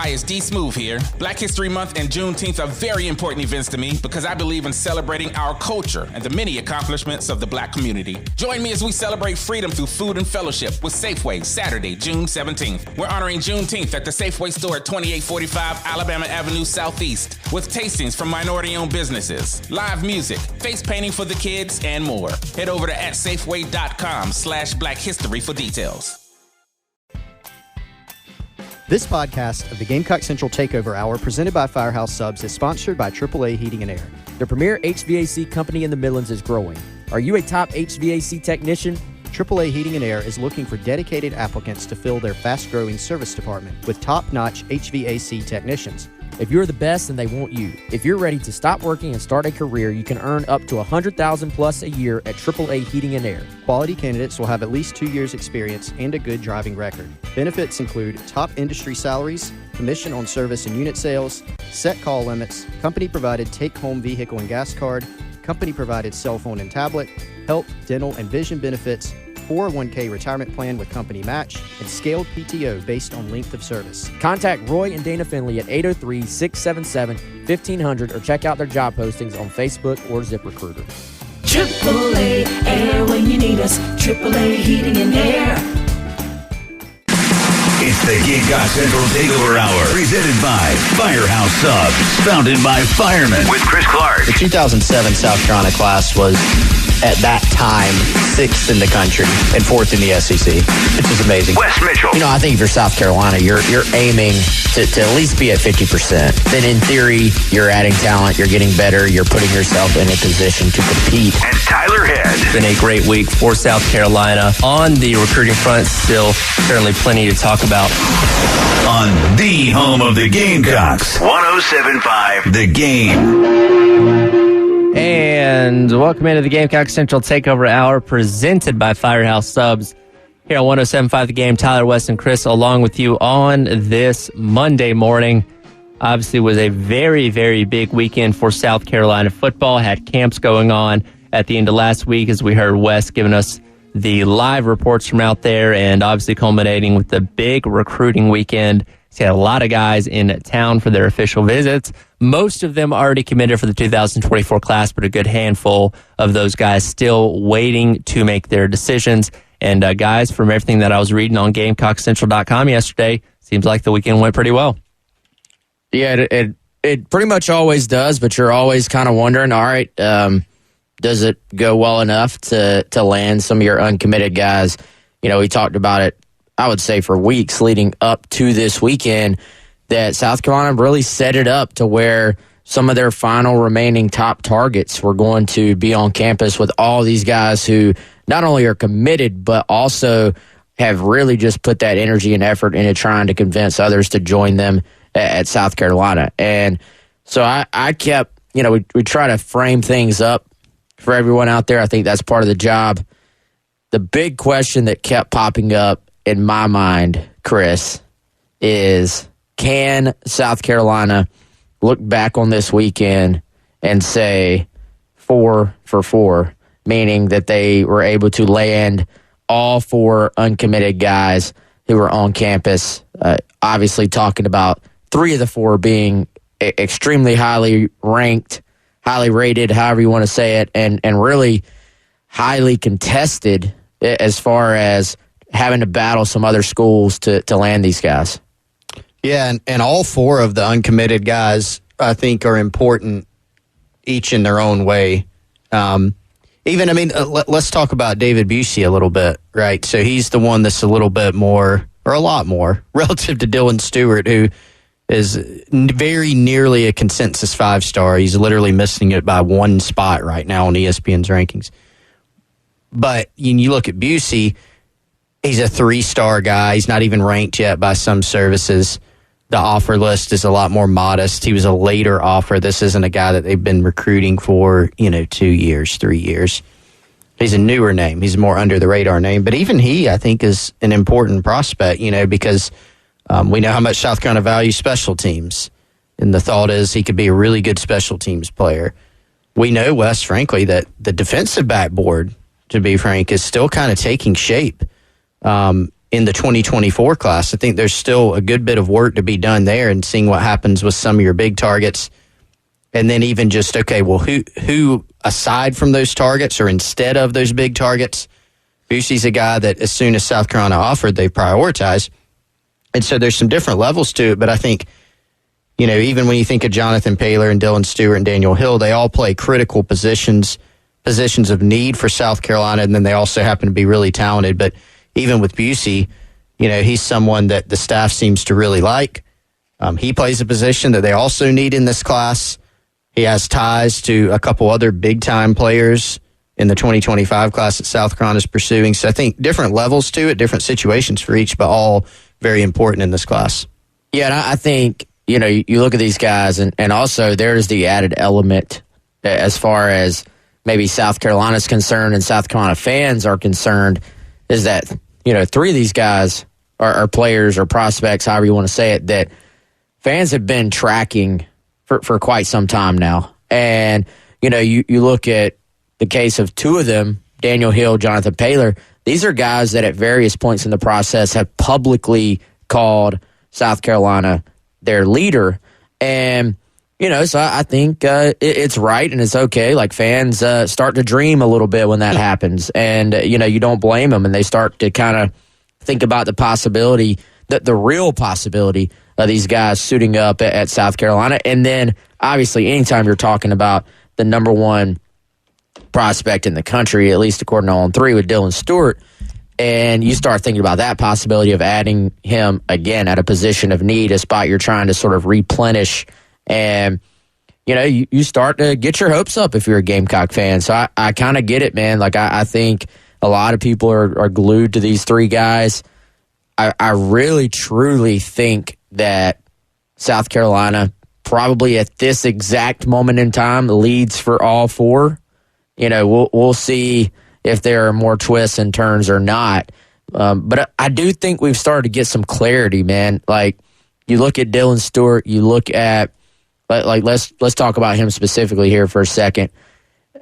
Hi, it's D Smooth here. Black History Month and Juneteenth are very important events to me because I believe in celebrating our culture and the many accomplishments of the black community. Join me as we celebrate freedom through food and fellowship with Safeway, Saturday, June 17th. We're honoring Juneteenth at the Safeway store at 2845 Alabama Avenue Southeast with tastings from minority-owned businesses, live music, face painting for the kids, and more. Head over to @safeway.com/Black History for details. This podcast of the Gamecock Central Takeover Hour presented by Firehouse Subs is sponsored by AAA Heating and Air. The premier HVAC company in the Midlands is growing. Are you a top HVAC technician? AAA Heating and Air is looking for dedicated applicants to fill their fast-growing service department with top-notch HVAC technicians. If you're the best, then they want you. If you're ready to stop working and start a career, you can earn up to $100,000 plus a year at AAA Heating and Air. Quality candidates will have at least 2 years experience and a good driving record. Benefits include top industry salaries, commission on service and unit sales, set call limits, company-provided take-home vehicle and gas card, company-provided cell phone and tablet, health, dental, and vision benefits, 401k retirement plan with company match, and scaled PTO based on length of service. Contact Roy and Dana Finley at 803-677-1500 or check out their job postings on Facebook or ZipRecruiter. AAA Air when you need us. AAA Heating and Air. It's the Gamecock Central Takeover Hour, presented by Firehouse Subs, founded by firemen with Chris Clark. The 2007 South Carolina class was, at that time, 6th in the country and 4th in the SEC, which is amazing. Wes Mitchell. You know, I think if you're South Carolina, you're aiming to at least be at 50%. Then in theory, you're adding talent, you're getting better, you're putting yourself in a position to compete. And Tyler Head. It's been a great week for South Carolina. On the recruiting front, still certainly plenty to talk about. On the home of the Gamecocks, 107.5 The Game. And welcome into the Gamecock Central Takeover Hour, presented by Firehouse Subs. Here on 107.5 The Game, Tyler, West, and Chris along with you on this Monday morning. Obviously, it was a very, very big weekend for South Carolina football. Had camps going on at the end of last week, as we heard Wes giving us the live reports from out there, and obviously culminating with the big recruiting weekend. He had a lot of guys in town for their official visits. Most of them already committed for the 2024 class, but a good handful of those guys still waiting to make their decisions. And guys, from everything that I was reading on GamecockCentral.com yesterday, seems like the weekend went pretty well. Yeah, it pretty much always does, but you're always kind of wondering, all right, does it go well enough to land some of your uncommitted guys? You know, we talked about it, I would say, for weeks leading up to this weekend, that South Carolina really set it up to where some of their final remaining top targets were going to be on campus with all these guys who not only are committed, but also have really just put that energy and effort into trying to convince others to join them at South Carolina. And so I kept, you know, we try to frame things up for everyone out there. I think that's part of the job. The big question that kept popping up in my mind, Chris, is can South Carolina look back on this weekend and say 4 for 4, meaning that they were able to land all 4 uncommitted guys who were on campus, obviously talking about 3 of the 4 being extremely highly ranked, highly rated, however you want to say it, and really highly contested as far as having to battle some other schools to land these guys. Yeah, and all 4 of the uncommitted guys, I think, are important, each in their own way. Let's talk about David Busey a little bit, right? So he's the one that's a little bit more, or a lot more, relative to Dylan Stewart, who is very nearly a consensus 5-star. He's literally missing it by 1 spot right now on ESPN's rankings. But you look at Busey, he's a 3-star guy. He's not even ranked yet by some services. The offer list is a lot more modest. He was a later offer. This isn't a guy that they've been recruiting for, 2 years, 3 years. He's a newer name. He's a more under-the-radar name. But even he, I think, is an important prospect, because we know how much South Carolina values special teams. And the thought is he could be a really good special teams player. We know, Wes, frankly, that the defensive backboard, to be frank, is still kind of taking shape. in the 2024 class. I think there's still a good bit of work to be done there and seeing what happens with some of your big targets. And then even just, okay, well, who aside from those targets or instead of those big targets, Busey's a guy that as soon as South Carolina offered, they prioritized. And so there's some different levels to it, but I think, you know, even when you think of Jonathan Paylor and Dylan Stewart and Daniel Hill, they all play critical positions of need for South Carolina, and then they also happen to be really talented. But even with Busey, you know, he's someone that the staff seems to really like. He plays a position that they also need in this class. He has ties to a couple other big-time players in the 2025 class that South Carolina is pursuing. So I think different levels to it, different situations for each, but all very important in this class. Yeah, and I think, you know, you look at these guys, and also there's the added element as far as maybe South Carolina's concerned and South Carolina fans are concerned, is that, you know, three of these guys are players or prospects, however you want to say it, that fans have been tracking for quite some time now. And, you know, you look at the case of two of them, Daniel Hill, Jonathan Paylor, these are guys that at various points in the process have publicly called South Carolina their leader. And, you know, so I think it's right and it's okay. Like, fans start to dream a little bit when that happens. And, you know, you don't blame them, and they start to kind of think about the possibility, the real possibility of these guys suiting up at South Carolina. And then, obviously, anytime you're talking about the number one prospect in the country, at least according to On 3 with Dylan Stewart, and you start thinking about that possibility of adding him again at a position of need, a spot you're trying to sort of replenish, and you know, you start to get your hopes up if you're a Gamecock fan. So I kind of get it, man. Like, I think a lot of people are glued to these three guys. I really, truly think that South Carolina probably at this exact moment in time leads for all four. You know, we'll see if there are more twists and turns or not. But I do think we've started to get some clarity, man. Like, you look at Dylan Stewart, you look at, like let's talk about him specifically here for a second.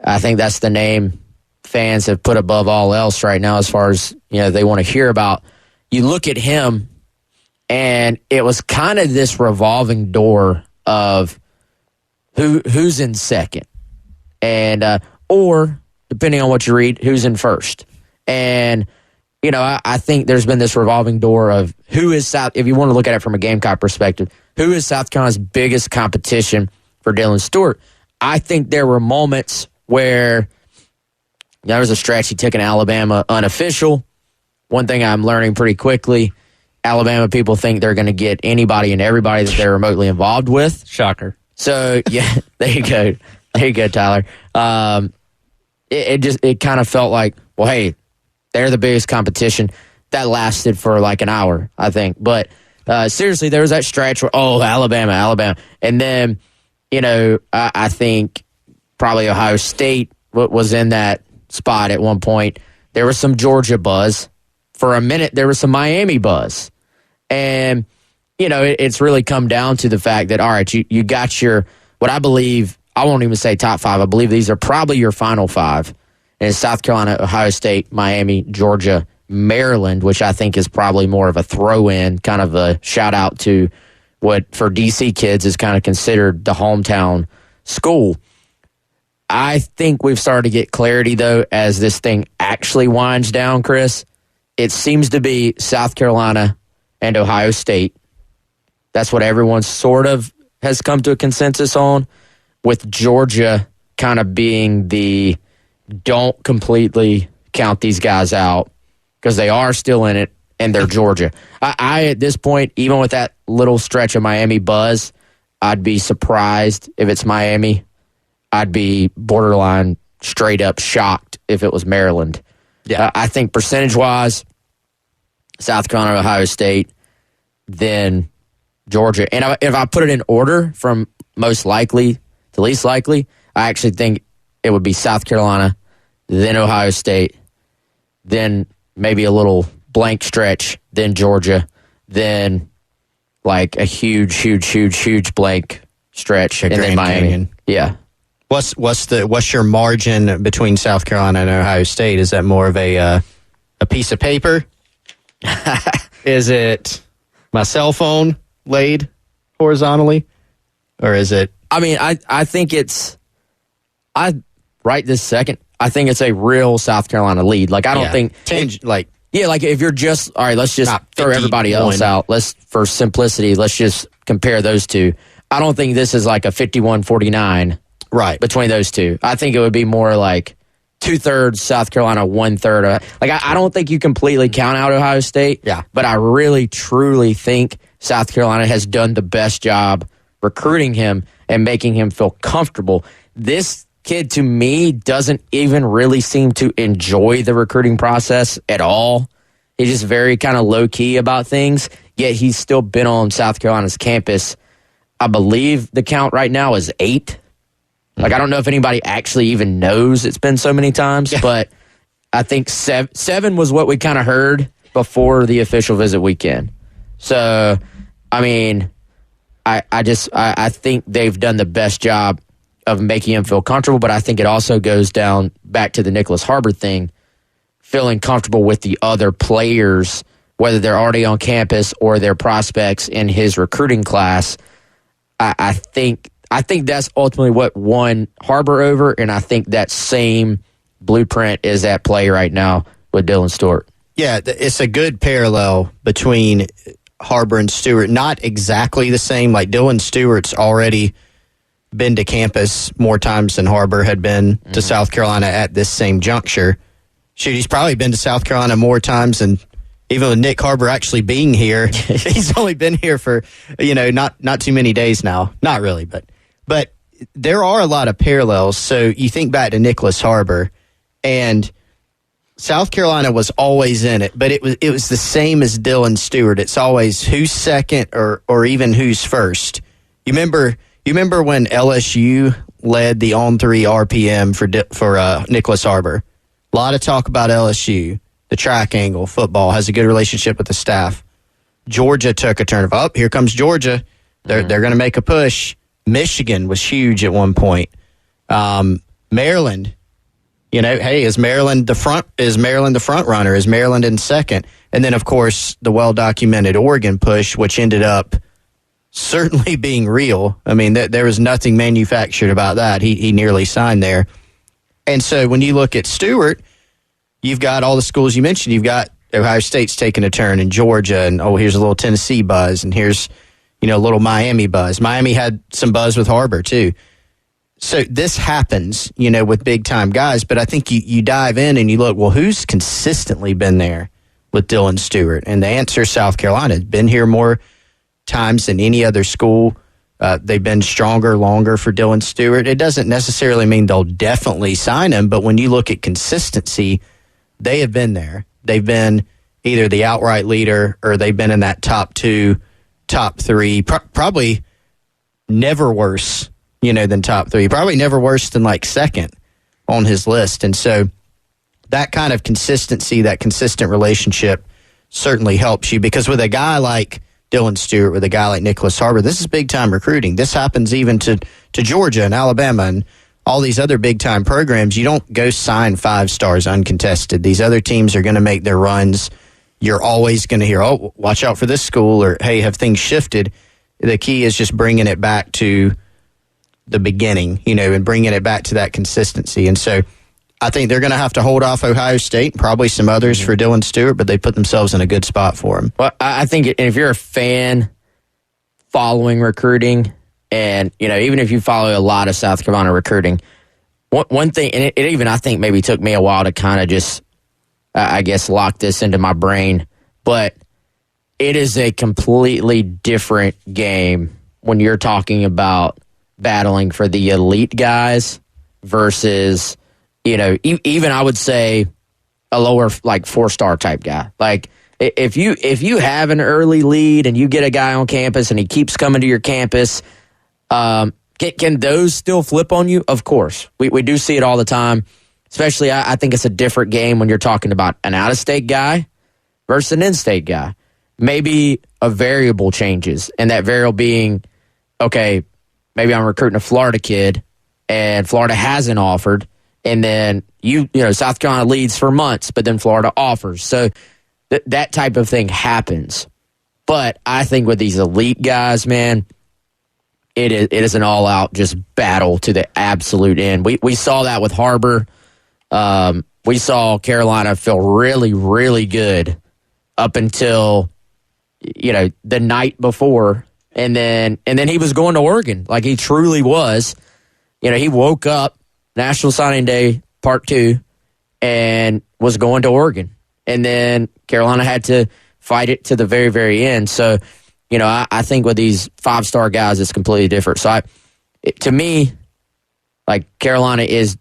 I think that's the name fans have put above all else right now as far as, you know, they want to hear about. You look at him, and it was kind of this revolving door of who's in second, and or depending on what you read, who's in first. And you know, I think there's been this revolving door of who is South. If you want to look at it from a Gamecock perspective, who is South Carolina's biggest competition for Dylan Stewart? I think there were moments where there was a stretch he took in Alabama unofficial. One thing I'm learning pretty quickly, Alabama people think they're going to get anybody and everybody that they're remotely involved with. Shocker. So, yeah, there you go. There you go, Tyler. It kind of felt like, well, hey, they're the biggest competition. That lasted for like an hour, I think. But seriously, there was that stretch where, Alabama. And then, you know, I think probably Ohio State was in that spot at one point. There was some Georgia buzz. For a minute, there was some Miami buzz. And, you know, it's really come down to the fact that, all right, you got your, what I believe, I won't even say top five. I believe these are probably your final five. And it's South Carolina, Ohio State, Miami, Georgia, Maryland, which I think is probably more of a throw-in, kind of a shout-out to what, for DC kids, is kind of considered the hometown school. I think we've started to get clarity, though, as this thing actually winds down, Chris. It seems to be South Carolina and Ohio State. That's what everyone sort of has come to a consensus on, with Georgia kind of being the don't completely count these guys out because they are still in it and they're Georgia. I at this point, even with that little stretch of Miami buzz, I'd be surprised if it's Miami. I'd be borderline straight up shocked if it was Maryland. Yeah, I think percentage-wise, South Carolina, Ohio State, then Georgia. And if I put it in order from most likely to least likely, I actually think it would be South Carolina, then Ohio State, then maybe a little blank stretch, then Georgia, then like a huge blank stretch, and then Miami. Canyon. Yeah. What's your margin between South Carolina and Ohio State? Is that more of a piece of paper? Is it my cell phone laid horizontally? Or is it? I mean, I think right this second, I think it's a real South Carolina lead. Like, I don't think. Like if you're just, all right, let's just throw everybody else out. For simplicity, let's just compare those two. I don't think this is like a 51-49 between those two. I think it would be more like 2/3 South Carolina, 1/3. I don't think you completely count out Ohio State. Yeah. But I really, truly think South Carolina has done the best job recruiting him and making him feel comfortable. This kid, to me, doesn't even really seem to enjoy the recruiting process at all. He's just very kind of low-key about things, yet he's still been on South Carolina's campus. I believe the count right now is 8. Like, I don't know if anybody actually even knows it's been so many times, but I think 7 was what we kind of heard before the official visit weekend. So, I mean, I think they've done the best job of making him feel comfortable, but I think it also goes down back to the Nicholas Harbor thing, feeling comfortable with the other players, whether they're already on campus or they're prospects in his recruiting class. I think that's ultimately what won Harbor over, and I think that same blueprint is at play right now with Dylan Stewart. Yeah, it's a good parallel between Harbor and Stewart. Not exactly the same. Like, Dylan Stewart's already been to campus more times than Harbor had been to South Carolina at this same juncture. Shoot, he's probably been to South Carolina more times than even with Nick Harbor actually being here. He's only been here for, not too many days now. Not really, but there are a lot of parallels. So you think back to Nicholas Harbor, and South Carolina was always in it, but it was the same as Dylan Stewart. It's always who's second or even who's first. You remember when LSU led the on-3 RPM for Nicholas Harbor? A lot of talk about LSU. The track angle, football, has a good relationship with the staff. Georgia took a turn of, here comes Georgia. They're going to make a push. Michigan was huge at one point. Maryland, hey, is Maryland the front runner? Is Maryland in second? And then, of course, the well-documented Oregon push, which ended up certainly being real. I mean, there was nothing manufactured about that. He nearly signed there. And so when you look at Stewart, you've got all the schools you mentioned. You've got Ohio State's taking a turn, and Georgia, and here's a little Tennessee buzz, and here's a little Miami buzz. Miami had some buzz with Harbor too. So this happens, with big-time guys, but I think you dive in and you look, well, who's consistently been there with Dylan Stewart? And the answer is South Carolina. Has been here more times than any other school. They've been stronger, longer for Dylan Stewart. It doesn't necessarily mean they'll definitely sign him, but when you look at consistency, they have been there. They've been either the outright leader or they've been in that top 2, top 3, probably never worse, than top 3. Probably never worse than like second on his list. And so that kind of consistency, that consistent relationship certainly helps you, because with a guy like Dylan Stewart, with a guy like Nicholas Harbor, this is big-time recruiting. This happens even to Georgia and Alabama and all these other big-time programs. You don't go sign 5 stars uncontested. These other teams are going to make their runs. You're always going to hear, watch out for this school, or, hey, have things shifted? The key is just bringing it back to the beginning, and bringing it back to that consistency. And so I think they're going to have to hold off Ohio State, probably some others for Dylan Stewart, but they put themselves in a good spot for him. Well, I think if you're a fan following recruiting, and, even if you follow a lot of South Carolina recruiting, one thing, and it even, I think, maybe took me a while to kind of just, I guess, lock this into my brain, but it is a completely different game when you're talking about battling for the elite guys versus, even I would say a lower, like, 4-star type guy. Like, if you have an early lead and you get a guy on campus and he keeps coming to your campus, can those still flip on you? Of course. We do see it all the time. Especially, I think it's a different game when you're talking about an out-of-state guy versus an in-state guy. Maybe a variable changes, and that variable being, okay, maybe I'm recruiting a Florida kid, and Florida hasn't offered, and then South Carolina leads for months, but then Florida offers. So that type of thing happens. But I think with these elite guys, man, it is an all-out just battle to the absolute end. We saw that with Harbor. We saw Carolina feel really, really good up until, the night before. And then he was going to Oregon. Like, he truly was. He woke up, National Signing Day, Part 2, and was going to Oregon. And then Carolina had to fight it to the very, very end. So, I think with these 5-star guys, it's completely different. So, to me, like, Carolina is,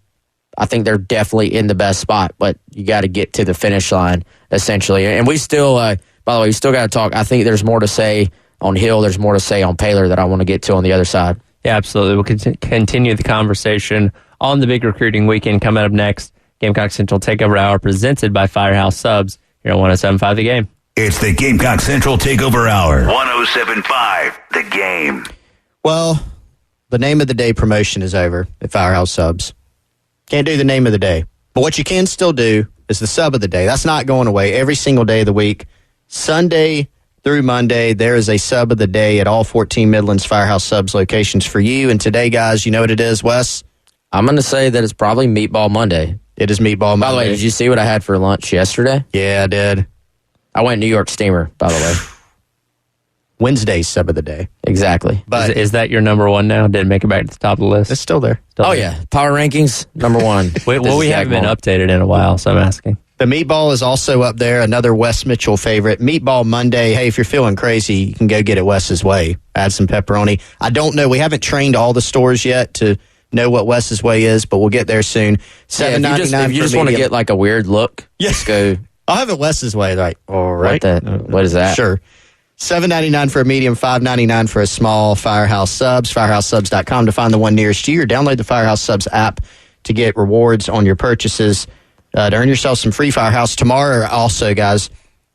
I think they're definitely in the best spot, but you got to get to the finish line, essentially. And we still, by the way, we still got to talk. I think there's more to say on Hill. There's more to say on Paylor that I want to get to on the other side. Yeah, absolutely. We'll continue the conversation on the big recruiting weekend coming up next. Gamecock Central Takeover Hour presented by Firehouse Subs here on 107.5 The Game. It's the Gamecock Central Takeover Hour. 107.5 The Game. Well, the name of the day promotion is over at Firehouse Subs. Can't do the name of the day. But what you can still do is the sub of the day. That's not going away every single day of the week. Sunday through Monday, there is a sub of the day at all 14 Midlands Firehouse Subs locations for you. And today, guys, you know what it is, Wes? I'm going to say that it's probably Meatball Monday. It is Meatball Monday. By the way, did you see what I had for lunch yesterday? Yeah, I did. I went New York Steamer, by the way. Wednesday's sub of the day. Exactly. But is that your number one now? Didn't make it back to the top of the list? It's still there. Yeah. Power rankings, number one. We haven't been updated in a while, so I'm asking. The meatball is also up there, another Wes Mitchell favorite. Meatball Monday. Hey, if you're feeling crazy, you can go get it Wes's way. Add some pepperoni. I don't know. We haven't trained all the stores yet to know what Wes's way is, but we'll get there soon. $7.99 if you just want to get like a weird look, just go. I'll have it Wes's way. Like, all right. What is that? Sure. $7.99 for a medium, $5.99 for a small. Firehouse Subs, firehousesubs.com to find the one nearest you, or download the Firehouse Subs app to get rewards on your purchases to earn yourself some free Firehouse. Tomorrow also, guys,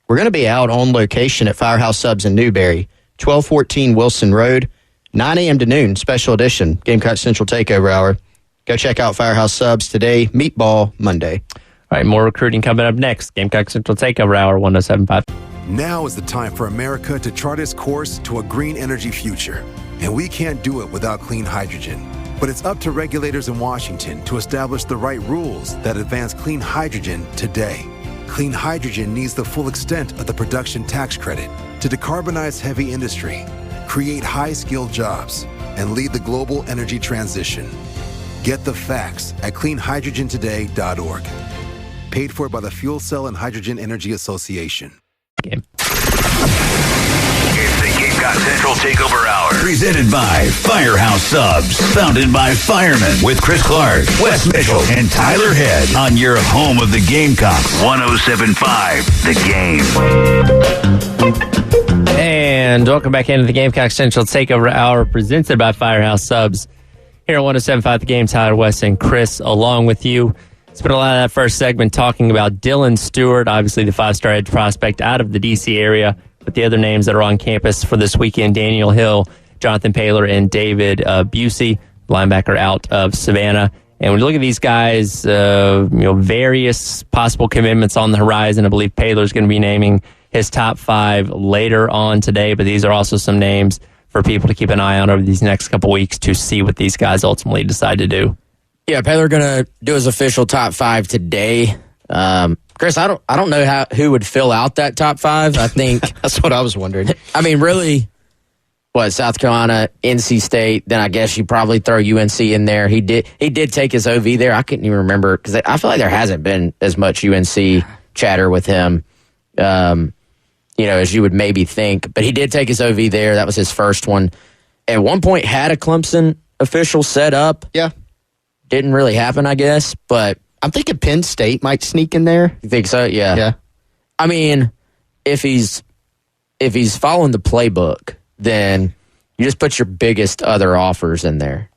we're going to be out on location at Firehouse Subs in Newberry, 1214 Wilson Road, 9 a.m. to noon, special edition, Gamecock Central Takeover Hour. Go check out Firehouse Subs today, Meatball Monday. All right, more recruiting coming up next. Gamecock Central Takeover Hour, 107.5. Now is the time for America to chart its course to a green energy future. And we can't do it without clean hydrogen. But it's up to regulators in Washington to establish the right rules that advance clean hydrogen today. Clean hydrogen needs the full extent of the production tax credit to decarbonize heavy industry, create high-skilled jobs, and lead the global energy transition. Get the facts at cleanhydrogentoday.org. Paid for by the Fuel Cell and Hydrogen Energy Association. It's the Gamecock Central Takeover Hour. Presented by Firehouse Subs. Founded by firemen with Chris Clark, Wes Mitchell, and Tyler Head on your home of the Gamecocks. 107.5 The Game. And welcome back into the Gamecock Central Takeover Hour presented by Firehouse Subs. Here at 107.5 The Game, Tyler, Wes, and Chris along with you. Spent a lot of that first segment talking about Dylan Stewart, obviously the 5-star edge prospect out of the D.C. area, but the other names that are on campus for this weekend, Daniel Hill, Jonathan Paylor, and David Busey, linebacker out of Savannah. And when you look at these guys, various possible commitments on the horizon. I believe Paylor's going to be naming his top 5 later on today, but these are also some names for people to keep an eye on over these next couple weeks to see what these guys ultimately decide to do. Yeah, Paylor going to do his official top 5 today. Chris, I don't know who would fill out that top 5. I think that's what I was wondering. I mean, really, South Carolina, NC State. Then I guess you probably throw UNC in there. He did take his OV there. I couldn't even remember because I feel like there hasn't been as much UNC chatter with him, as you would maybe think. But he did take his OV there. That was his first one. At one point, had a Clemson official set up. Yeah. Didn't really happen, I guess, but I'm thinking Penn State might sneak in there. You think so? Yeah. Yeah. I mean, if he's following the playbook, then you just put your biggest other offers in there.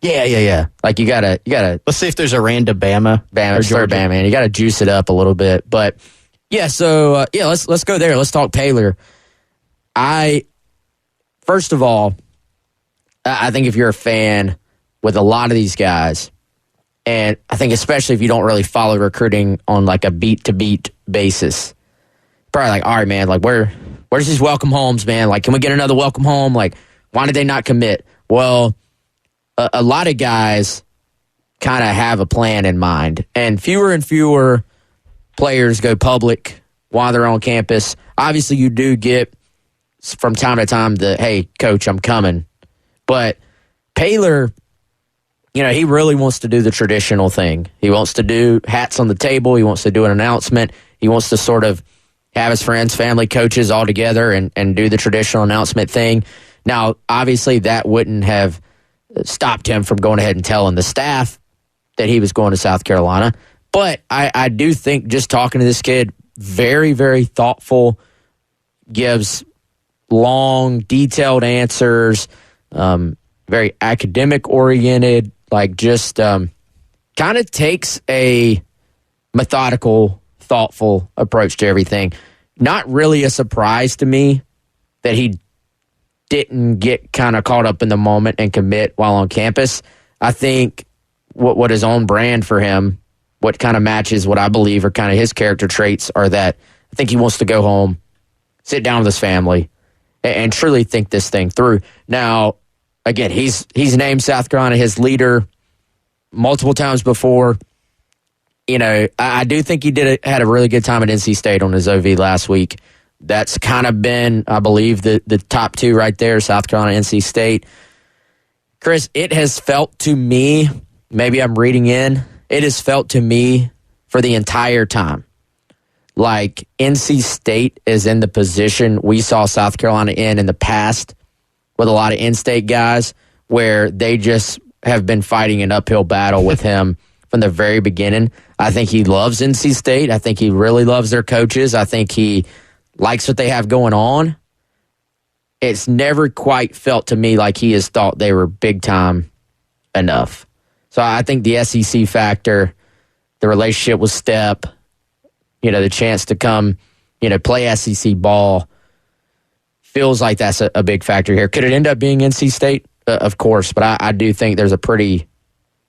Yeah. Like you gotta. Let's see if there's a random Bama. Bama, man. You gotta juice it up a little bit, but yeah. So let's go there. Let's talk Paylor. First of all, I think if you're a fan with a lot of these guys. And I think especially if you don't really follow recruiting on like a beat-to-beat basis, probably like, all right, man, like where's these welcome homes, man? Like, can we get another welcome home? Like, why did they not commit? Well, a lot of guys kind of have a plan in mind, and fewer players go public while they're on campus. Obviously, you do get from time to time the, hey, coach, I'm coming. But Paylor, he really wants to do the traditional thing. He wants to do hats on the table. He wants to do an announcement. He wants to sort of have his friends, family, coaches all together and do the traditional announcement thing. Now, obviously, that wouldn't have stopped him from going ahead and telling the staff that he was going to South Carolina. But I do think just talking to this kid, very, very thoughtful, gives long, detailed answers, very academic-oriented, like just kind of takes a methodical, thoughtful approach to everything. Not really a surprise to me that he didn't get kind of caught up in the moment and commit while on campus. I think what is on brand for him, what kind of matches what I believe are kind of his character traits, are that I think he wants to go home, sit down with his family, and truly think this thing through. Now, again, he's named South Carolina his leader multiple times before. I do think he had a really good time at NC State on his OV last week. That's kind of been, I believe, the top two right there, South Carolina, NC State. Chris, it has felt to me, maybe I'm reading in, it has felt to me for the entire time like NC State is in the position we saw South Carolina in the past with a lot of in-state guys, where they just have been fighting an uphill battle with him from the very beginning. I think he loves NC State. I think he really loves their coaches. I think he likes what they have going on. It's never quite felt to me like he has thought they were big time enough. So I think the SEC factor, the relationship with Step, the chance to come, play SEC ball, feels like that's a big factor here. Could it end up being NC State? Of course, but I do think there's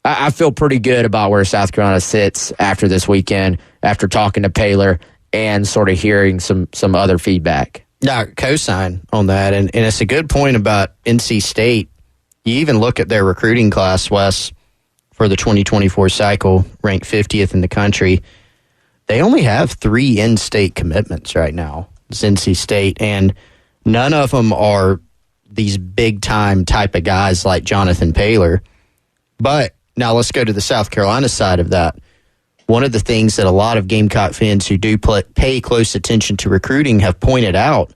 I feel pretty good about where South Carolina sits after this weekend, after talking to Paylor and sort of hearing some other feedback. Yeah, co-sign on that. And it's a good point about NC State. You even look at their recruiting class, Wes, for the 2024 cycle, ranked 50th in the country. They only have 3 in-state commitments right now. It's NC State, and none of them are these big-time type of guys like Jonathan Paylor. But now let's go to the South Carolina side of that. One of the things that a lot of Gamecock fans who do pay close attention to recruiting have pointed out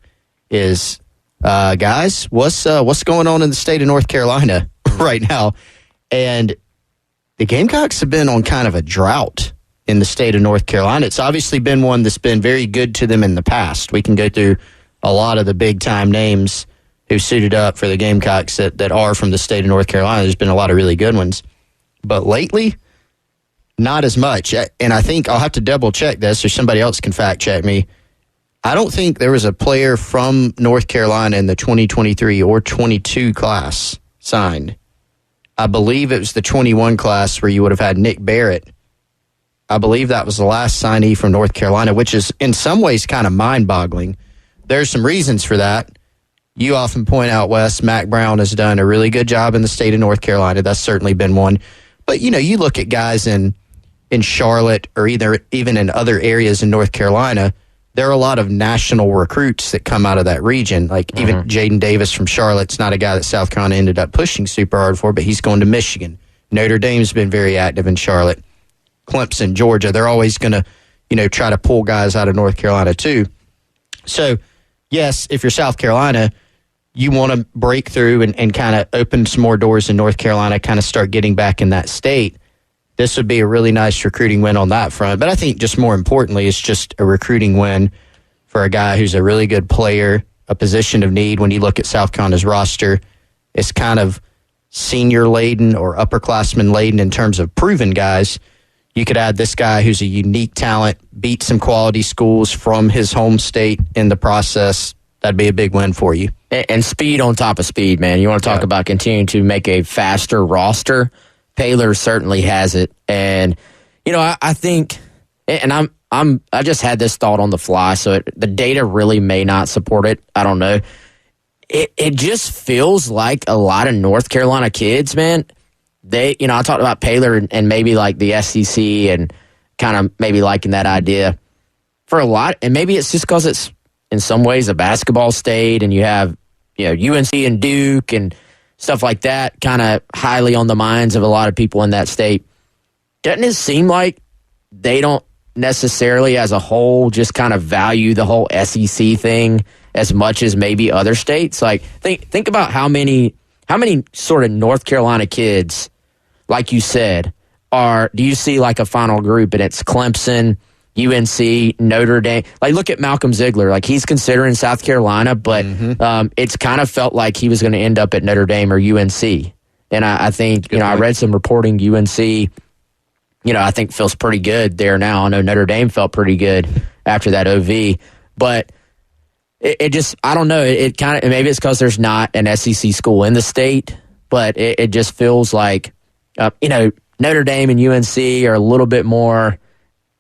is, guys, what's going on in the state of North Carolina right now? And the Gamecocks have been on kind of a drought in the state of North Carolina. It's obviously been one that's been very good to them in the past. We can go through a lot of the big-time names who suited up for the Gamecocks that are from the state of North Carolina. There's been a lot of really good ones. But lately, not as much. And I think I'll have to double-check this or somebody else can fact-check me. I don't think there was a player from North Carolina in the 2023 or 22 class signed. I believe it was the 21 class where you would have had Nick Barrett. I believe that was the last signee from North Carolina, which is in some ways kind of mind-boggling. There's some reasons for that. You often point out, Wes, Mac Brown has done a really good job in the state of North Carolina. That's certainly been one. But, you look at guys in Charlotte or even in other areas in North Carolina, there are a lot of national recruits that come out of that region. Like even Jaden Davis from Charlotte's not a guy that South Carolina ended up pushing super hard for, but he's going to Michigan. Notre Dame's been very active in Charlotte. Clemson, Georgia, they're always going to, try to pull guys out of North Carolina too. So, yes, if you're South Carolina, you want to break through and kind of open some more doors in North Carolina, kind of start getting back in that state. This would be a really nice recruiting win on that front. But I think just more importantly, it's just a recruiting win for a guy who's a really good player, a position of need. When you look at South Carolina's roster, it's kind of senior-laden or upperclassman-laden in terms of proven guys. You could add this guy who's a unique talent, beat some quality schools from his home state in the process. That'd be a big win for you. And speed on top of speed, man. You want to talk about continuing to make a faster roster? Paylor certainly has it. And, I think and I just had this thought on the fly, so the data really may not support it. I don't know. It just feels like a lot of North Carolina kids, man. I talked about Paylor and maybe like the SEC and kind of maybe liking that idea for a lot. And maybe it's just because it's in some ways a basketball state and you have, UNC and Duke and stuff like that kind of highly on the minds of a lot of people in that state. Doesn't it seem like they don't necessarily as a whole just kind of value the whole SEC thing as much as maybe other states? Like think about how many sort of North Carolina kids, like you said, do you see like a final group and it's Clemson, UNC, Notre Dame? Like look at Malcolm Ziegler. Like he's considering South Carolina, but it's kind of felt like he was going to end up at Notre Dame or UNC. And I think, I read some reporting UNC, I think feels pretty good there now. I know Notre Dame felt pretty good after that OV, but it just, I don't know. It kind of, maybe it's because there's not an SEC school in the state, but it just feels like, Notre Dame and UNC are a little bit more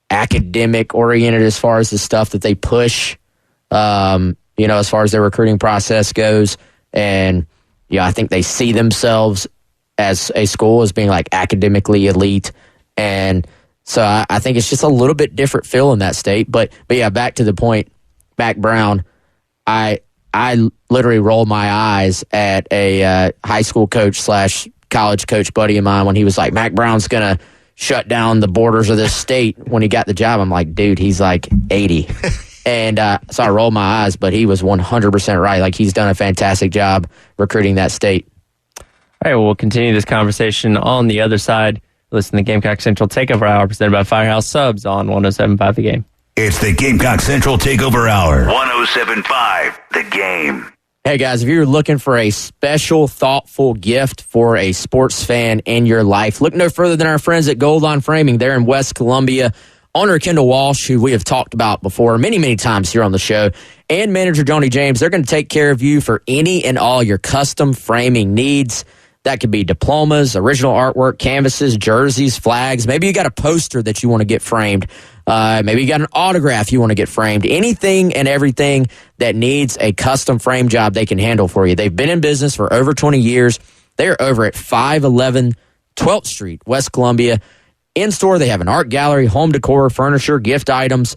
academic oriented as far as the stuff that they push, as far as their recruiting process goes. And, I think they see themselves as a school as being like academically elite. And so I think it's just a little bit different feel in that state. But yeah, back to the point, Mac Brown, I literally rolled my eyes at a high school coach / college coach buddy of mine when he was like, Mac Brown's going to shut down the borders of this state when he got the job. I'm like, dude, he's like 80. And so I rolled my eyes, but he was 100% right. Like he's done a fantastic job recruiting that state. All right, well, we'll continue this conversation on the other side. Listen to the Gamecock Central Takeover Hour presented by Firehouse Subs on 107.5 The Game. It's the Gamecock Central Takeover Hour. 107.5 The Game. Hey, guys, if you're looking for a special, thoughtful gift for a sports fan in your life, look no further than our friends at Gold Line Framing. They're in West Columbia. Owner Kendall Walsh, who we have talked about before many, many times here on the show, and manager Joni James, they're going to take care of you for any and all your custom framing needs. That could be diplomas, original artwork, canvases, jerseys, flags. Maybe you got a poster that you want to get framed. Maybe you got an autograph you want to get framed. Anything and everything that needs a custom frame job, they can handle for you. They've been in business for over 20 years. They're over at 511 12th Street, West Columbia. In store, they have an art gallery, home decor, furniture, gift items,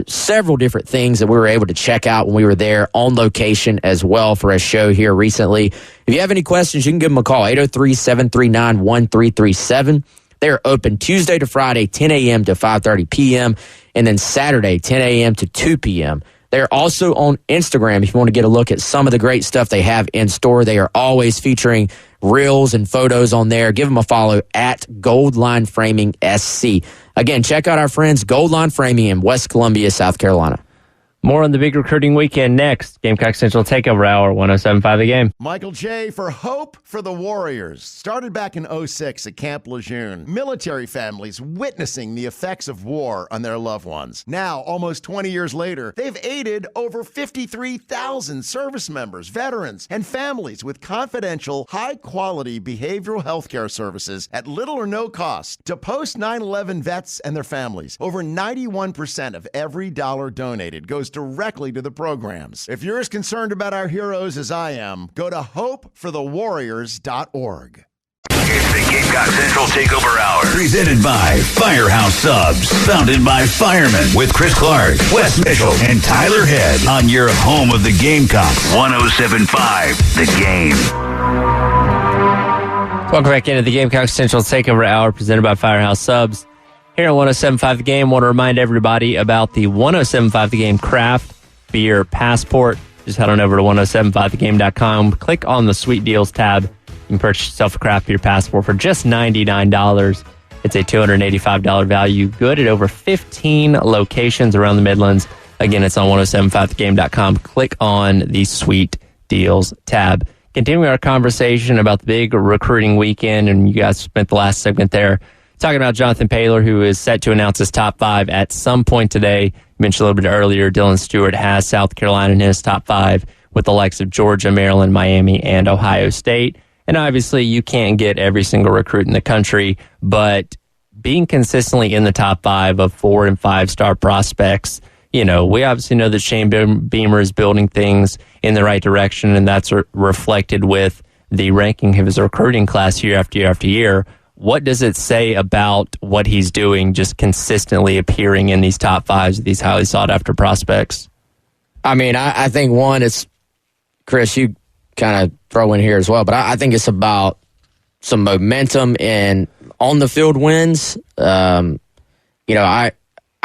several different things that we were able to check out when we were there on location as well for a show here recently. If you have any questions, you can give them a call, 803-739-1337. They're open Tuesday to Friday, 10 a.m. to 5:30 p.m., and then Saturday, 10 a.m. to 2 p.m. They're also on Instagram if you want to get a look at some of the great stuff they have in store. They are always featuring reels and photos on there. Give them a follow at Goldline Framing SC. Again, check out our friends Goldline Framing in West Columbia, South Carolina. More on the big recruiting weekend next. Gamecock Central Takeover Hour, 107.5 The Game. Michael J. for Hope for the Warriors. Started back in 2006 at Camp Lejeune. Military families witnessing the effects of war on their loved ones. Now, almost 20 years later, they've aided over 53,000 service members, veterans, and families with confidential, high-quality behavioral health care services at little or no cost to post 9/11 vets and their families. Over 91% of every dollar donated goes directly to the programs. If you're as concerned about our heroes as I am, go to hopeforthewarriors.org. It's the Gamecock Central Takeover Hour. Presented by Firehouse Subs. Founded by firemen with Chris Clark, Wes Mitchell, and Tyler Head on your home of the Gamecocks. 107.5 The Game. Welcome back into the Gamecock Central Takeover Hour presented by Firehouse Subs. Here on 107.5 The Game, I want to remind everybody about the 107.5 The Game Craft Beer Passport. Just head on over to 1075thegame.com. Click on the Sweet Deals tab. You can purchase yourself a craft beer passport for just $99. It's a $285 value. Good at over 15 locations around the Midlands. Again, it's on 1075thegame.com. Click on the Sweet Deals tab. Continuing our conversation about the big recruiting weekend, and you guys spent the last segment there talking about Jonathan Paylor, who is set to announce his top 5 at some point today. You mentioned a little bit earlier, Dylan Stewart has South Carolina in his top 5 with the likes of Georgia, Maryland, Miami, and Ohio State. And obviously, you can't get every single recruit in the country, but being consistently in the top 5 of 4 and 5 star prospects, we obviously know that Shane Beamer is building things in the right direction, and that's reflected with the ranking of his recruiting class year after year after year. What does it say about what he's doing, just consistently appearing in these top 5s of these highly sought after prospects? I mean, I think one is, Chris, you kind of throw in here as well, but I think it's about some momentum and on the field wins. I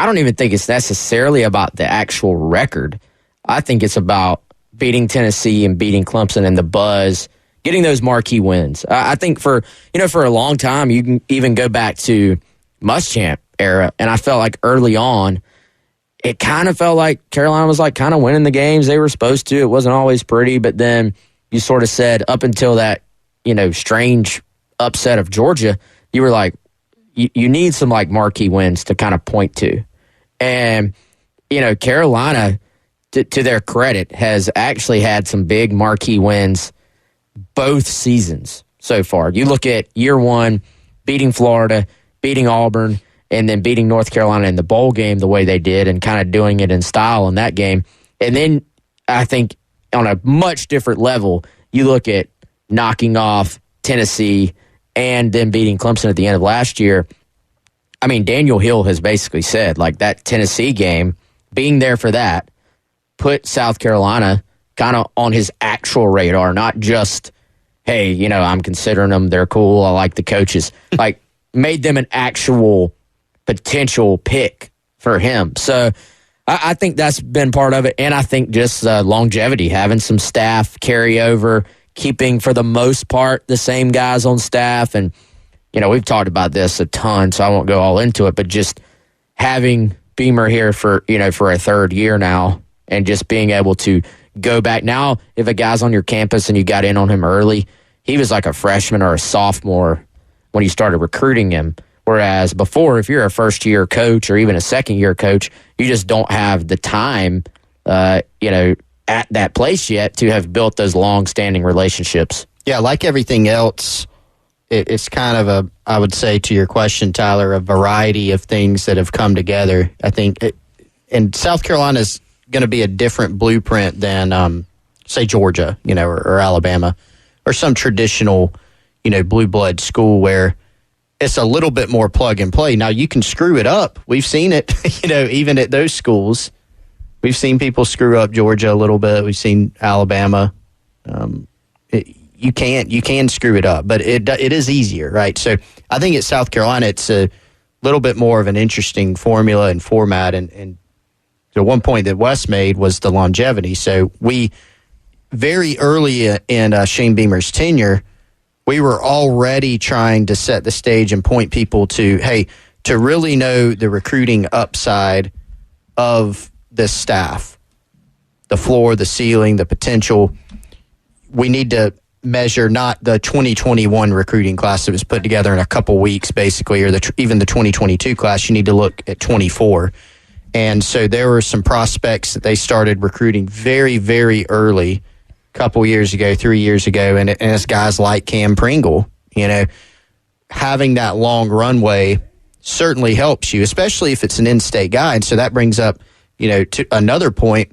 don't even think it's necessarily about the actual record. I think it's about beating Tennessee and beating Clemson and the buzz, getting those marquee wins. I think for a long time, you can even go back to Muschamp era, and I felt like early on, it kind of felt like Carolina was like kind of winning the games they were supposed to. It wasn't always pretty, but then you sort of said up until that, strange upset of Georgia, you were like, you need some like marquee wins to kind of point to. And, Carolina, to their credit, has actually had some big marquee wins both seasons so far. You look at year one, beating Florida, beating Auburn, and then beating North Carolina in the bowl game the way they did and kind of doing it in style in that game. And then I think on a much different level, you look at knocking off Tennessee and then beating Clemson at the end of last year. I mean, Daniel Hill has basically said, like, that Tennessee game, being there for that, put South Carolina kind of on his actual radar, not just, hey, I'm considering them, they're cool, I like the coaches. Like, made them an actual potential pick for him. So I think that's been part of it. And I think just longevity, having some staff carry over, keeping for the most part the same guys on staff. And, we've talked about this a ton, so I won't go all into it, but just having Beamer here for a third year now and just being able to go back. Now, if a guy's on your campus and you got in on him early, he was like a freshman or a sophomore when you started recruiting him. Whereas before, if you're a first-year coach or even a second-year coach, you just don't have the time, at that place yet to have built those long-standing relationships. Yeah, like everything else, it's kind of I would say to your question, Tyler, a variety of things that have come together. I think, and South Carolina's going to be a different blueprint than, say, Georgia, or Alabama, or some traditional, blue blood school where it's a little bit more plug and play. Now, you can screw it up. We've seen it, even at those schools. We've seen people screw up Georgia a little bit. We've seen Alabama. You can screw it up, but it is easier, right? So I think at South Carolina, it's a little bit more of an interesting formula and format. And the one point that Wes made was the longevity. So we, very early in Shane Beamer's tenure, we were already trying to set the stage and point people to, hey, to really know the recruiting upside of this staff, the floor, the ceiling, the potential, we need to measure not the 2021 recruiting class that was put together in a couple weeks, basically, or even the 2022 class. You need to look at 24. And so there were some prospects that they started recruiting very, very early, couple years ago, 3 years ago, and it's guys like Cam Pringle. Having that long runway certainly helps you, especially if it's an in-state guy. And so that brings up, to another point.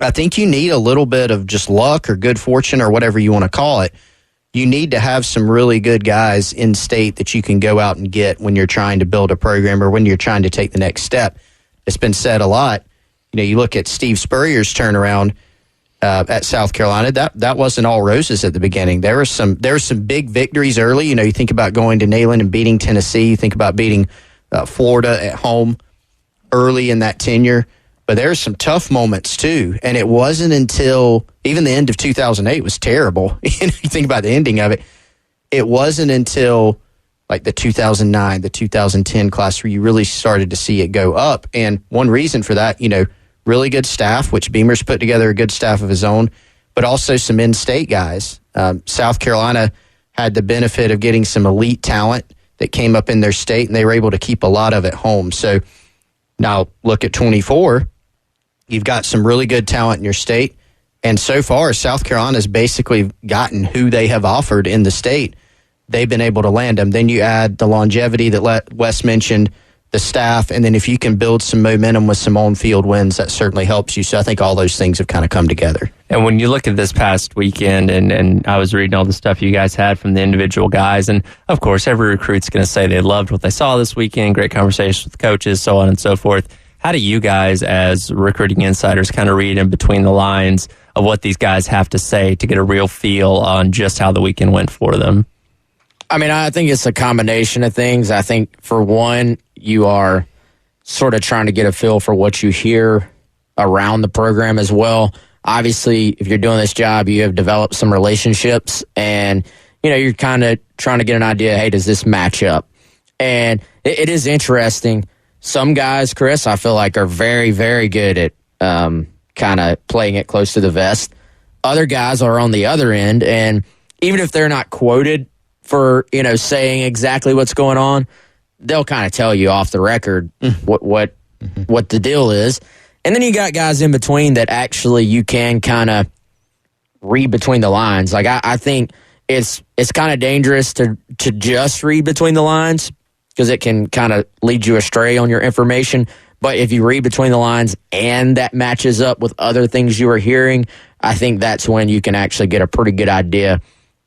I think you need a little bit of just luck or good fortune or whatever you want to call it. You need to have some really good guys in state that you can go out and get when you're trying to build a program or when you're trying to take the next step. It's been said a lot. You look at Steve Spurrier's turnaround at South Carolina. That wasn't all roses at the beginning. There were some big victories early. You think about going to Neyland and beating Tennessee. You think about beating Florida at home early in that tenure. But there were some tough moments too, and it wasn't until even the end of 2008 was terrible. You think about the ending of it. It wasn't until like the 2009, the 2010 class where you really started to see it go up. And one reason for that, really good staff, which Beamer's put together a good staff of his own, but also some in-state guys. South Carolina had the benefit of getting some elite talent that came up in their state, and they were able to keep a lot of it home. So now look at 24. You've got some really good talent in your state, and so far South Carolina's basically gotten who they have offered in the state. they've been able to land them. Then you add the longevity that Wes mentioned, the staff, and then if you can build some momentum with some on-field wins, that certainly helps you. So I think all those things have kind of come together. And when you look at this past weekend, and I was reading all the stuff you guys had from the individual guys, and of course, every recruit's going to say they loved what they saw this weekend, great conversations with the coaches, so on and so forth. How do you guys, as recruiting insiders, kind of read in between the lines of what these guys have to say to get a real feel on just how the weekend went for them? I mean, I think it's a combination of things. I think, for one, you are sort of trying to get a feel for what you hear around the program as well. Obviously, if you're doing this job, you have developed some relationships, and you're kind of trying to get an idea, hey, does this match up? And it is interesting. Some guys, Chris, I feel like are very, very good at kind of playing it close to the vest. Other guys are on the other end, and even if they're not quoted for saying exactly what's going on, they'll kind of tell you off the record what the deal is. And then you got guys in between that actually you can kind of read between the lines. Like I think it's kind of dangerous to just read between the lines, because it can kind of lead you astray on your information. But if you read between the lines and that matches up with other things you are hearing, I think that's when you can actually get a pretty good idea,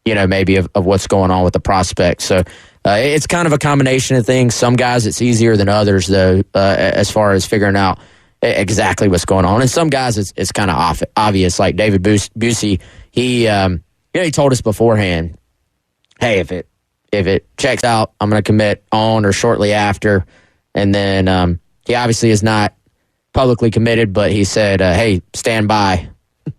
maybe of what's going on with the prospect. So it's kind of a combination of things. Some guys it's easier than others, though, as far as figuring out exactly what's going on. And some guys it's kind of obvious, like David Busey. He told us beforehand, hey, if it checks out, I'm going to commit on or shortly after. And then he obviously is not publicly committed, but he said, hey, stand by,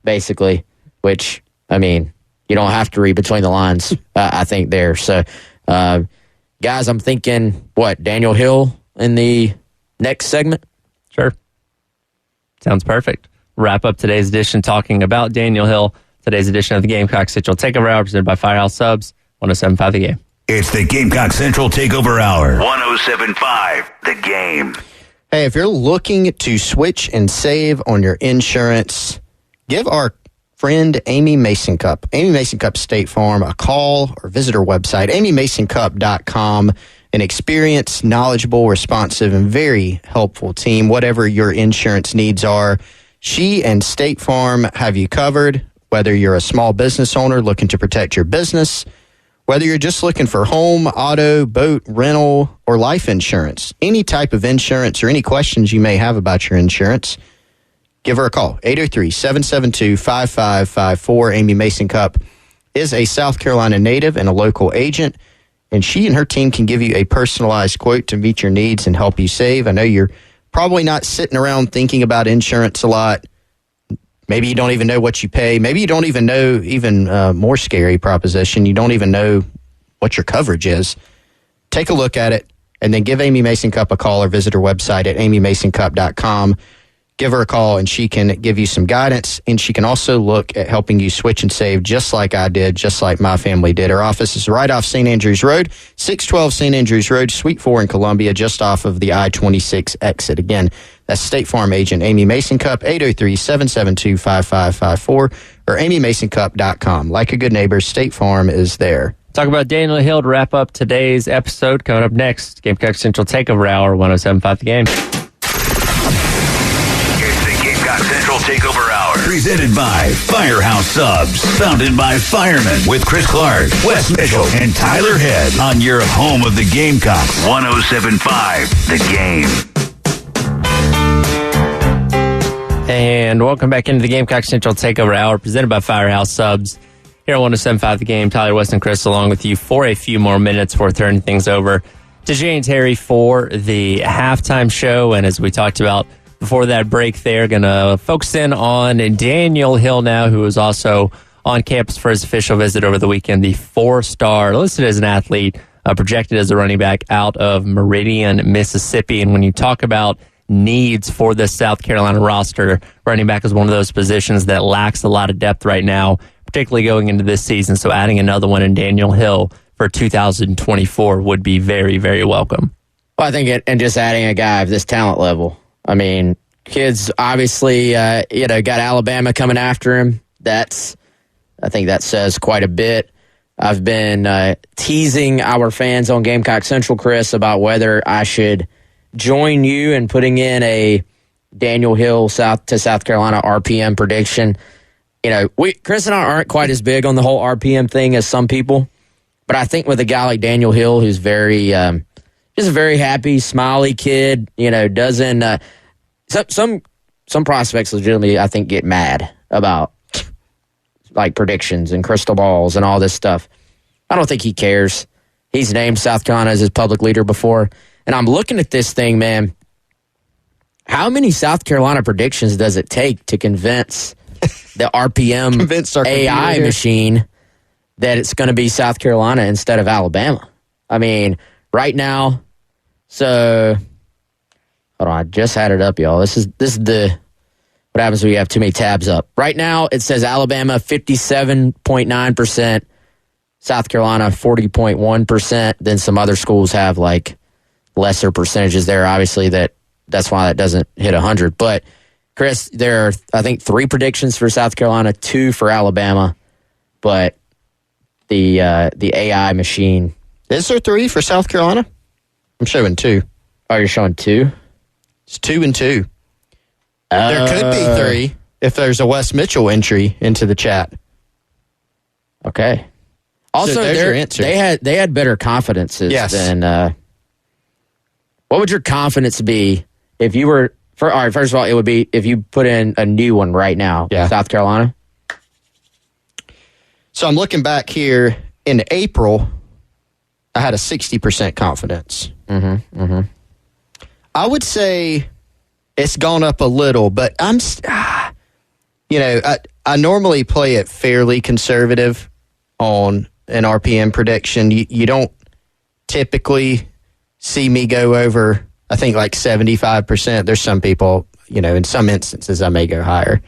basically, which, I mean, you don't have to read between the lines, I think, there. So, guys, I'm thinking, Daniel Hill in the next segment? Sure. Sounds perfect. Wrap up today's edition talking about Daniel Hill. Today's edition of the Gamecock Central Takeover Hour presented by Firehouse Subs, 107.5 The Game. It's the Gamecock Central Takeover Hour, 107.5 The Game. Hey, if you're looking to switch and save on your insurance, give our friend Amy Mason Cup, Amy Mason Cup State Farm, a call or visit her website, amymasoncup.com. An experienced, knowledgeable, responsive, and very helpful team. Whatever your insurance needs are, she and State Farm have you covered. Whether you're a small business owner looking to protect your business, whether you're just looking for home, auto, boat, rental, or life insurance, any type of insurance or any questions you may have about your insurance, give her a call, 803-772-5554. Amy Mason Cup is a South Carolina native and a local agent, and she and her team can give you a personalized quote to meet your needs and help you save. I know you're probably not sitting around thinking about insurance a lot. Maybe you don't even know what you pay. Maybe you don't even know, even more scary proposition, you don't even know what your coverage is. Take a look at it, and then give Amy Mason Cup a call or visit her website at amymasoncup.com. Give her a call, and she can give you some guidance, and she can also look at helping you switch and save just like I did, just like my family did. Her office is right off St. Andrews Road, 612 St. Andrews Road, Suite 4 in Columbia, just off of the I-26 exit. Again, that's State Farm agent Amy Mason Cup, 803-772-5554, or amymasoncup.com. Like a good neighbor, State Farm is there. Talk about Daniel Hill to wrap up today's episode. Coming up next, Gamecock Central Takeover Hour, 107.5 The Game. Central Takeover Hour, presented by Firehouse Subs, founded by firemen, with Chris Clark, Wes Mitchell, and Tyler Head on your home of the Gamecocks, 107.5 The Game. And welcome back into the Gamecock Central Takeover Hour, presented by Firehouse Subs. Here on 107.5 The Game, Tyler, Wes, and Chris along with you for a few more minutes before turning things over to Jay and Terry for the halftime show. And as we talked about before that break there, going to focus in on Daniel Hill now, who is also on campus for his official visit over the weekend. The 4-star, listed as an athlete, projected as a running back out of Meridian, Mississippi. And when you talk about needs for the South Carolina roster, running back is one of those positions that lacks a lot of depth right now, particularly going into this season. So adding another one in Daniel Hill for 2024 would be very, very welcome. Well, I think and just adding a guy of this talent level. I mean, kids obviously, got Alabama coming after him. I think that says quite a bit. I've been teasing our fans on Gamecock Central, Chris, about whether I should join you in putting in a Daniel Hill South Carolina RPM prediction. You know, Chris and I aren't quite as big on the whole RPM thing as some people, but I think with a guy like Daniel Hill, who's very just a very happy, smiley kid, you know, doesn't some prospects legitimately, I think, get mad about like predictions and crystal balls and all this stuff. I don't think he cares. He's named South Carolina as his public leader before, and I'm looking at this thing, man. How many South Carolina predictions does it take to convince the RPM AI machine that it's going to be South Carolina instead of Alabama? I mean, right now, so hold on, I just had it up, y'all. This is the what happens when you have too many tabs up. Right now, it says Alabama 57.9%, South Carolina 40.1%. Then some other schools have like lesser percentages there. Obviously, that's why that doesn't hit 100. But Chris, there are, I think, 3 predictions for South Carolina, 2 for Alabama, but the AI machine. Is there 3 for South Carolina? I'm showing 2. Oh, you're showing 2? It's 2 and 2. There could be 3 if there's a Wes Mitchell entry into the chat. Okay. Also, so there's your answer. They had better confidences than. What would your confidence be if you were? All right, first of all, it would be if you put in a new one right now. Yeah. South Carolina. So I'm looking back here in April. I had a 60% confidence. Mm-hmm. I would say it's gone up a little, but I normally play it fairly conservative on an RPM prediction. You don't typically see me go over, I think, like 75%. There's some people, in some instances I may go higher.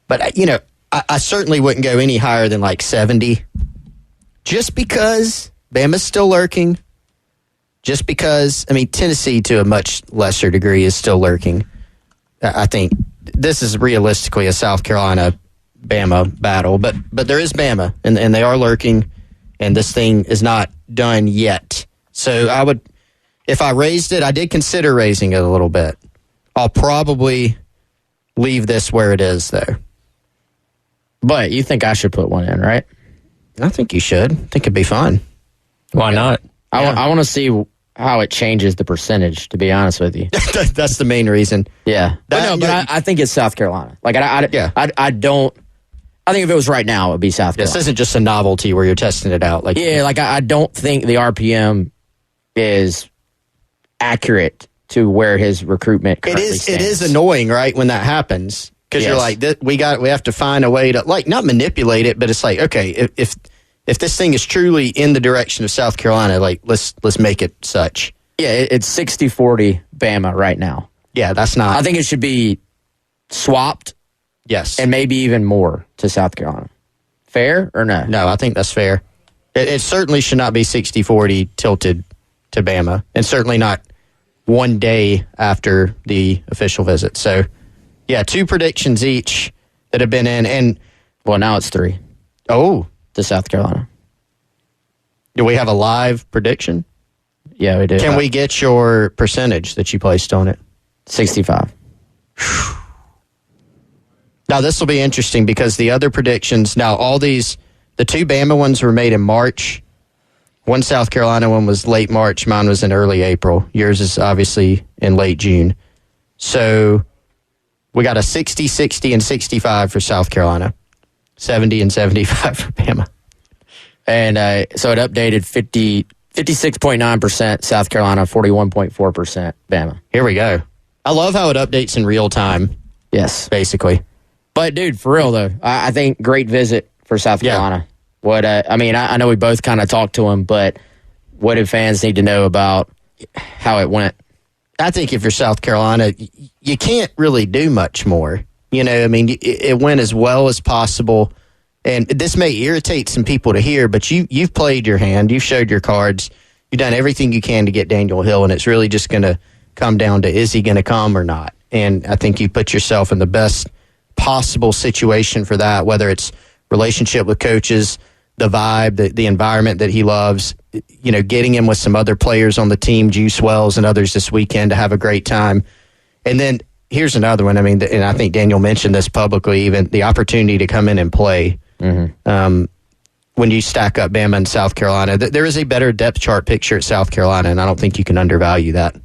But, I certainly wouldn't go any higher than like 70. Just because Bama's still lurking. Just because, Tennessee to a much lesser degree is still lurking. I think this is realistically a South Carolina-Bama battle. But there is Bama, and they are lurking, and this thing is not done yet. So I would, if I raised it, I did consider raising it a little bit. I'll probably leave this where it is, though. But you think I should put one in, right? I think you should. I think it'd be fun. Why not? I want to see how it changes the percentage, to be honest with you. That's the main reason. Yeah. I think it's South Carolina. Like, I don't. I think if it was right now, it would be South Carolina. This isn't just a novelty where you're testing it out. I don't think the RPM is accurate to where his recruitment currently stands. It is annoying, right, when that happens, because you're like, we have to find a way to not manipulate it, but it's like, okay, if this thing is truly in the direction of South Carolina, let's make it such. Yeah, it's 60-40 Bama right now. Yeah, that's not. I think it should be swapped. Yes, and maybe even more to South Carolina. Fair or no? No, I think that's fair. It certainly should not be 60-40 tilted to Bama, and certainly not one day after the official visit. So, yeah, 2 predictions each that have been in, and well, now it's 3. Oh, to South Carolina. Do we have a live prediction? Yeah, we do. Can we get your percentage that you placed on it? 65. Now, this will be interesting because the other predictions, now all these, the 2 Bama ones were made in March. One South Carolina one was late March. Mine was in early April. Yours is obviously in late June. So we got a 60, 60, and 65 for South Carolina. 70 and 75 for Bama. And so it updated 56.9% South Carolina, 41.4% Bama. Here we go. I love how it updates in real time. Yes. Basically. But, dude, for real, though, I think great visit for South Carolina. What I know we both kind of talked to him, but what do fans need to know about how it went? I think if you're South Carolina, you can't really do much more. It went as well as possible. And this may irritate some people to hear, but you've played your hand. You've showed your cards. You've done everything you can to get Daniel Hill, and it's really just going to come down to, is he going to come or not? And I think you put yourself in the best possible situation for that, whether it's relationship with coaches, the vibe, the environment that he loves. You know, getting him with some other players on the team, Juice Wells and others this weekend to have a great time. And then here's another one. I mean, and I think Daniel mentioned this publicly, even the opportunity to come in and play. When you stack up Bama and South Carolina, there is a better depth chart picture at South Carolina, and I don't think you can undervalue that.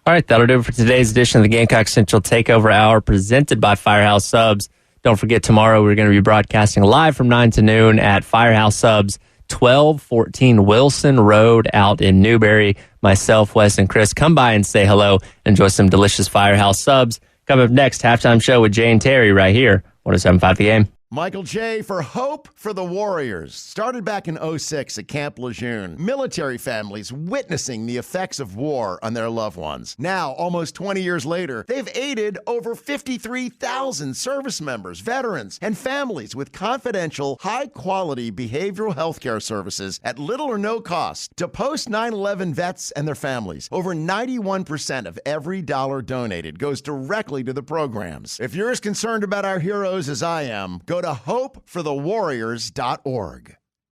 All right, that'll do it for today's edition of the Gamecock Central Takeover Hour presented by Firehouse Subs. Don't forget, tomorrow we're going to be broadcasting live from 9 to noon at Firehouse Subs, 1214 Wilson Road out in Newberry. Myself, Wes, and Chris, come by and say hello. Enjoy some delicious Firehouse Subs. Coming up next, halftime show with Jay and Terry right here. 107.5 The Game. Michael J. for Hope for the Warriors. Started back in 06 at Camp Lejeune. Military families witnessing the effects of war on their loved ones. Now, almost 20 years later, they've aided over 53,000 service members, veterans, and families with confidential, high-quality behavioral health care services at little or no cost to post 9/11 vets and their families. Over 91% of every dollar donated goes directly to the programs. If you're as concerned about our heroes as I am, go to hopeforthewarriors.org.